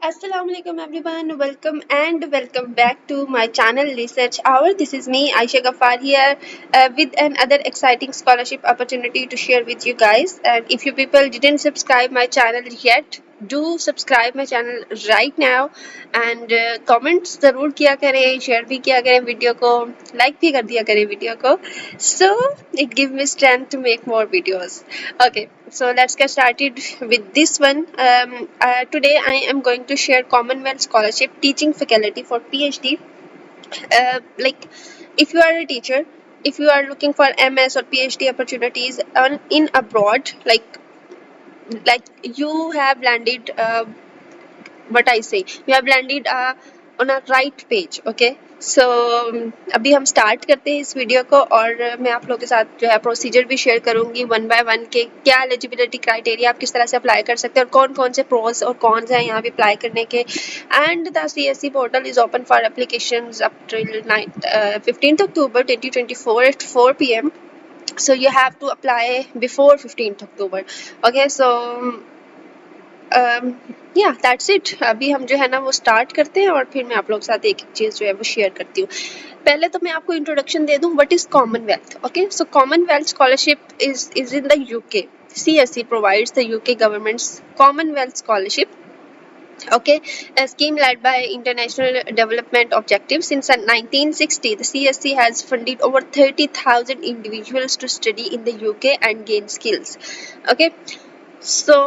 Assalamu alaikum everyone. Welcome back to my channel Research Hour. This is me Aisha Ghaffar here with another exciting scholarship opportunity to share with you guys. And if you people didn't subscribe my channel yet, do subscribe my channel right now and comments ज़रूर किया करें, share भी किया करें video को, like भी कर दिया करें वीडियो को. So it gives me strength to make more videos. Okay, so let's get started with this one. Today I am going to share Commonwealth Scholarship Teaching Faculty for PhD. Like, if you are a teacher, if you are looking for MS or PhD opportunities in abroad, like you have landed what I say, you have landed on a right page. Okay, so अभी हम start करते हैं इस video को और मैं आप लोगों के साथ जो है प्रोसीजर भी शेयर करूंगी वन बाय वन के क्या एलिजिबिलिटी क्राइटेरिया आप किस तरह से अप्लाई कर सकते हैं और कौन कौन से प्रोज और कॉन्स हैं यहाँ पे अप्लाई करने के. And the CSE portal is open for applications up till 15th October 2024 at 4 p.m. So you have to apply before 15th October. Okay, so या दैट्स इट. अभी हम जो है ना वो स्टार्ट करते हैं और फिर मैं आप लोगों के साथ एक एक चीज़ जो है वो शेयर करती हूँ. पहले तो मैं आपको इंट्रोडक्शन दे दूँ what is Commonwealth. Okay, so Commonwealth scholarship is in the UK. CSE provides the UK government's Commonwealth Scholarship. Okay, a scheme led by International Development Objectives. Since 1960, the CSE has funded over 30,000 individuals to study in the UK and gain skills. Okay, so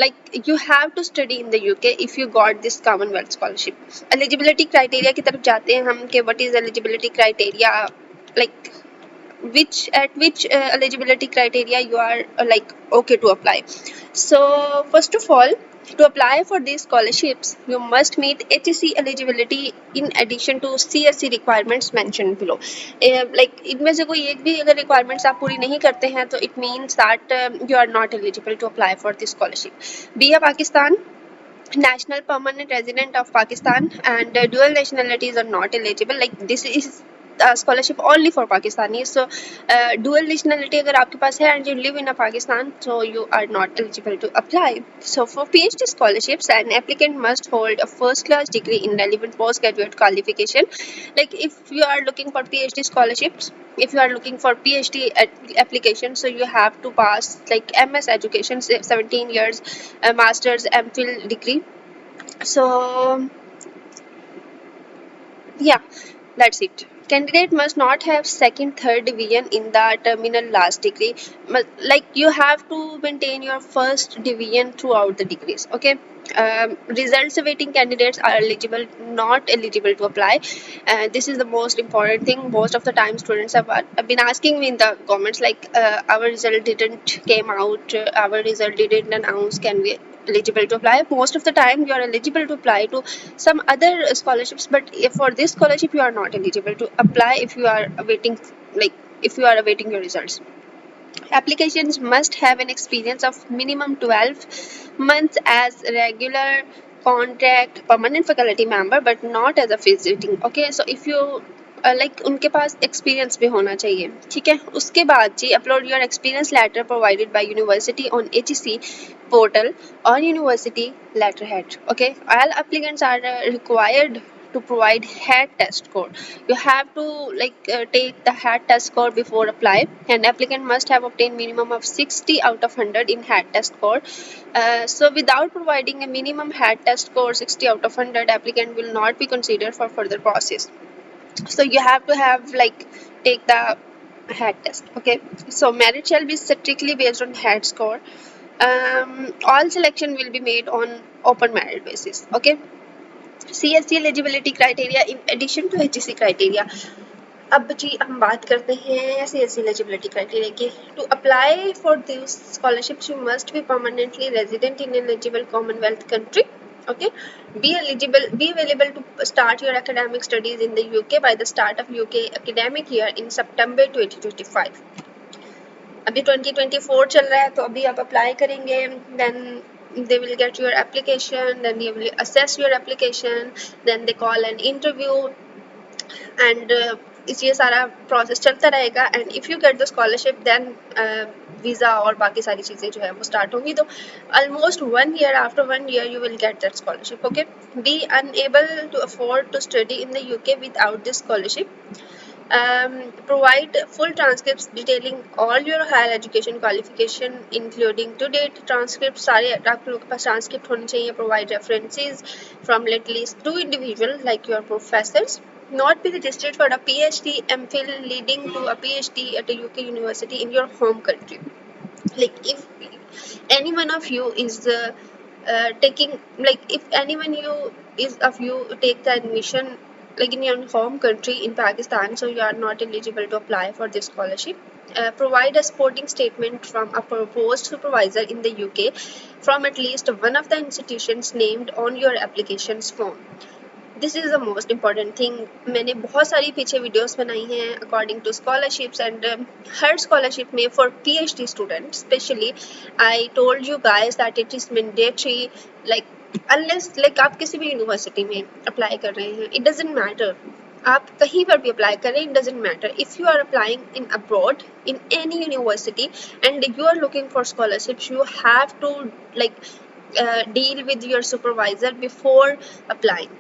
like you have to study in the UK if you got this Commonwealth Scholarship. Eligibility criteria की तरफ जाते हैं हम कि what is eligibility criteria, like which eligibility criteria you are like okay to apply. So first of all, to apply for these scholarships you must meet HEC eligibility in addition to CSE requirements mentioned below. Like इनमें से कोई एक भी अगर requirements आप पूरी नहीं करते हैं तो it means that you are not eligible to apply for this scholarship. Be a Pakistan national permanent resident of Pakistan and dual nationalities are not eligible. Like this is scholarship only for Pakistanis. So dual nationality अगर आपके पास है and you live in a Pakistan, so you are not eligible to apply. So for PhD scholarships, an applicant must hold a first class degree in relevant postgraduate qualification. Like if you are looking for PhD scholarships, if you are looking for PhD application, so you have to pass like MS education 17 years, a master's MPhil degree. So yeah, that's it. Candidate must not have second third division in the terminal last degree. Like you have to maintain your first division throughout the degrees. Okay, results awaiting candidates are eligible, not eligible to apply. This is the most important thing. Most of the time students have been asking me in the comments like our result didn't came out, our result didn't announce, can we eligible to apply? Most of the time you are eligible to apply to some other scholarships, but if for this scholarship you are not eligible to apply if you are awaiting, like if you are awaiting your results. Applications must have an experience of minimum 12 months as regular contract permanent faculty member but not as a visiting. Okay, so if you like उनके पास experience भी होना चाहिए. ठीक है, उसके बाद जी upload your experience letter provided by university on HEC portal or university letterhead. Okay, all applicants are required to provide HAT test code. You have to take the HAT test score before apply. An applicant must have obtained minimum of 60 out of 100 in HAT test code. So without providing a minimum HAT test score 60 out of 100, applicant will not be considered for further process. So you have to have take the HAT test. Okay, so merit shall be strictly based on HAT score. All selection will be made on open merit basis. Okay, CSE eligibility criteria in addition to HEC criteria. अब जी हम बात करते हैं CSE eligibility criteria की. To apply for these scholarships you must be permanently resident in an eligible Commonwealth country. Okay, be available to start your academic studies in the UK by the start of UK academic year in September 2025. अभी 2024 चल रहा है तो अभी आप apply करेंगे, then they will get your application, then you will assess your application, then they call an interview and ये सारा प्रोसेस चलता रहेगा. And if you get the scholarship then visa और बाकी सारी चीज़ें जो है वो स्टार्ट होंगी, तो almost 1 year, after 1 year you will get that scholarship. Okay, be unable to afford to study in the UK without this scholarship, provide full transcripts detailing all your higher education qualification including to date transcripts, सारे आप लोगों के पास transcript होने चाहिए. Provide references from at least 2 individuals like your professors. Not be registered for a PhD, MPhil leading to a PhD at a UK university in your home country. Like if any one of you is taking, like if anyone you is of you take the admission like in your home country in Pakistan, so you are not eligible to apply for this scholarship. Provide a supporting statement from a proposed supervisor in the UK from at least one of the institutions named on your applications form. This is the most important thing. मैंने बहुत सारी पीछे videos बनाई हैं according to scholarships, and हर scholarship में for PhD student specially I told you guys that it is mandatory, like unless like आप किसी भी यूनिवर्सिटी में अप्लाई कर रहे हैं, इट डजेंट मैटर, आप कहीं पर भी अप्लाई करें, it doesn't matter. If you are applying in abroad in any university and you are looking for scholarships, you have to like deal with your supervisor before applying.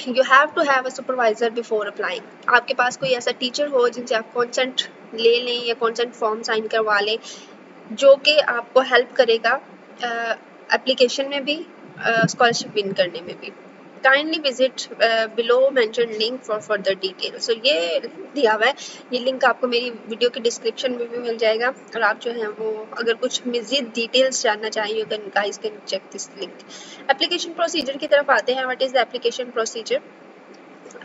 You have to have a supervisor before applying. आपके पास कोई ऐसा teacher हो जिनसे आप consent ले लें या कॉन्सेंट फॉर्म साइन करवा लें, जो कि आपको हेल्प करेगा एप्लीकेशन में भी, स्कॉलरशिप विन करने में भी. Kindly visit below mention link for further detail. So ये दिया हुआ है, ये लिंक आपको मेरी वीडियो के डिस्क्रिप्शन में भी मिल जाएगा, और आप जो है वो अगर कुछ मज़ीद डिटेल्स जानना चाहिए you can guys can check this link. Application procedure की तरफ आते हैं. What is the application procedure?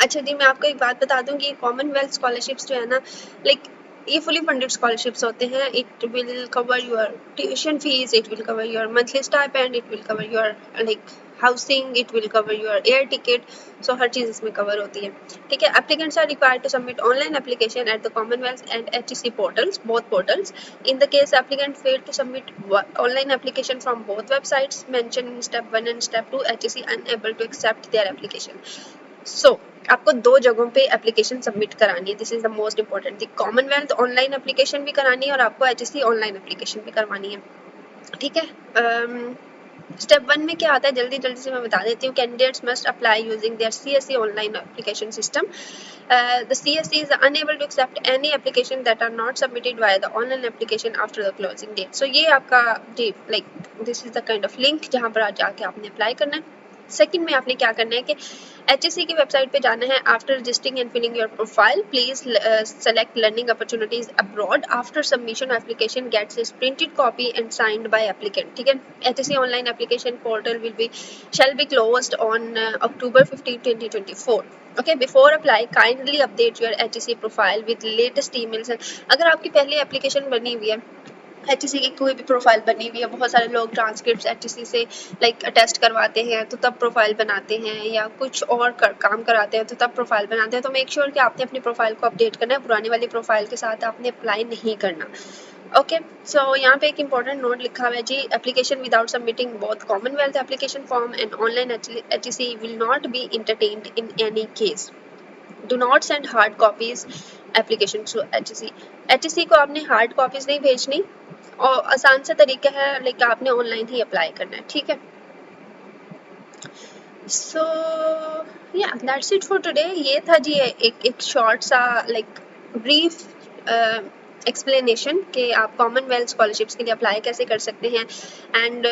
अच्छा जी, मैं आपको एक बात बता दूं कि कॉमनवेल्थ स्कॉलरशिप्स जो है ना, लाइक ये फुली फंडेड स्कॉलरशिप्स होते हैं. It will cover your tuition fees, it will cover your monthly stipend, it will cover your like housing, it will cover your air ticket. So हर चीज़ इसमें cover होती है. ठीक है. Applicants are required to submit online application at the Commonwealth and HEC portals, both portals. In the case applicant failed to submit online application from both websites mentioned in step 1 and step 2, HEC unable to accept their application. सो आपको 2 जगहों पे application submit करानी है. This is the most important thing. Commonwealth online application भी करानी है और आपको HEC ऑनलाइन एप्लीकेशन भी करवानी है. ठीक है. स्टेप 1 में क्या आता है, जल्दी जल्दी से मैं बता देती हूँ. Candidates must apply using their CSE online application system. The CSE is unable to accept any application that are not submitted via the online application after the closing date. So ये आपका like this is the kind of link जहाँ पर जाके आपने apply करना है. Second में आपने क्या करना है कि HEC की वेबसाइट पे जाना है. After registering and filling your profile please select learning opportunities abroad. After submission application gets is printed copy and signed by applicant. ठीक है. HEC online application portal will be shall be closed on October 15, 2024. Okay, before apply kindly update your HEC profile with latest emails. अगर आपकी पहले application बनी हुई है, HEC की कोई भी प्रोफाइल बनी हुई है, बहुत सारे लोग ट्रांसक्रिप्ट HEC से लाइक अटेस्ट करवाते हैं तो तब प्रोफाइल बनाते हैं, या कुछ और काम कराते हैं तो तब प्रोफाइल बनाते हैं. तो मेक श्योर कि आपने अपनी प्रोफाइल को अपडेट करना है. पुरानी वाली प्रोफाइल के साथ आपने अप्लाई नहीं करना. ओके. सो यहाँ पे एक इंपॉर्टेंट नोट लिखा हुआ है जी. Application without submitting both Commonwealth application form and online HEC will not be entertained in any case. Do not send hard copies application to HEC. HEC को आपने हार्ड कॉपीज नहीं भेजनी, और आसान सा तरीका है लाइक आपने ऑनलाइन ही अप्लाई करना है. ठीक है. सो या दैट्स इट फॉर टुडे. ये था जी एक शॉर्ट सा लाइक ब्रीफ एक्सप्लेनेशन कि आप कॉमनवेल्थ स्कॉलरशिप्स के लिए अप्लाई कैसे कर सकते हैं. And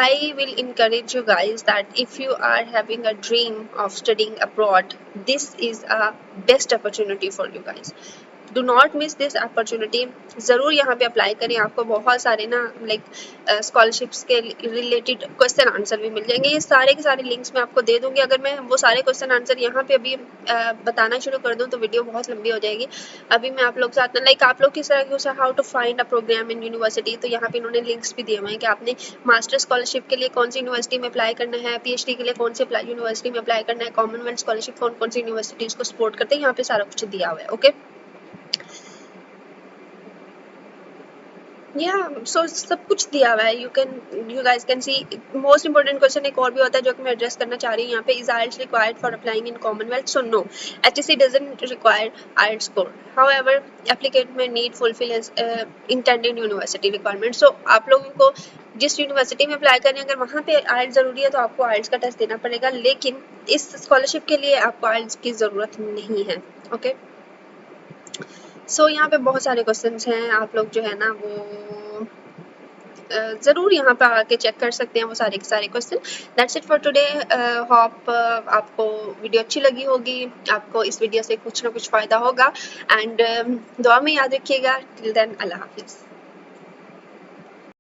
I will encourage you guys that if you are having a dream of studying abroad, this is a best opportunity for you guys. Do not miss this opportunity. ज़रूर यहाँ पे apply करें. आपको बहुत सारे ना लाइक स्कॉलरशिप्स के related question answer भी मिल जाएंगे. ये सारे के सारे लिंक्स मैं आपको दे दूँगी. अगर मैं वो सारे क्वेश्चन आंसर यहाँ पे अभी बताना शुरू कर दूँ तो वीडियो बहुत लंबी हो जाएगी. अभी मैं आप लोग के साथ लाइक आप लोग किस तरह से how to find a program in university, तो यहाँ पे इन्होंने लिंक्स भी दिए हुए हैं कि आपने मास्टर स्कॉलरशिप के लिए कौन सी यूनिवर्सिटी में अप्लाई करना है, PhD के लिए कौन सी यूनिवर्सिटी में अप्लाई करना है, कॉमनवेल्थ स्कॉलरशिप कौन कौन सी यूनिवर्सिटीज़ को सपोर्ट करते हैं, यहाँ पे सारा कुछ दिया हुआ है. ओके. या सो सब कुछ दिया हुआ है, you guys can see. Most important question एक और भी होता है जो कि मैं एड्रेस करना चाह रही हूँ यहाँ पे, is IELTS required for applying in Commonwealth? So no, HSC doesn't require IELTS score, however applicant may need fulfill intended university requirement. So आप लोगों को जिस यूनिवर्सिटी में अप्लाई करें, अगर वहाँ पे आइल्स ज़रूरी है तो आपको आइल्स का टेस्ट देना पड़ेगा, लेकिन इस स्कॉलरशिप के लिए आपको आइल्स की ज़रूरत नहीं है। ओके, सो यहाँ पे बहुत सारे क्वेश्चंस हैं, आप लोग जो है ना वो ज़रूर यहाँ पे आके चेक कर सकते हैं वो सारे के सारे question. That's it for today. Hope आपको वीडियो अच्छी लगी होगी, आपको इस वीडियो से कुछ ना कुछ फ़ायदा होगा, एंड दुआ में याद रखिएगा। टिल देन, अल्लाह हाफिज़।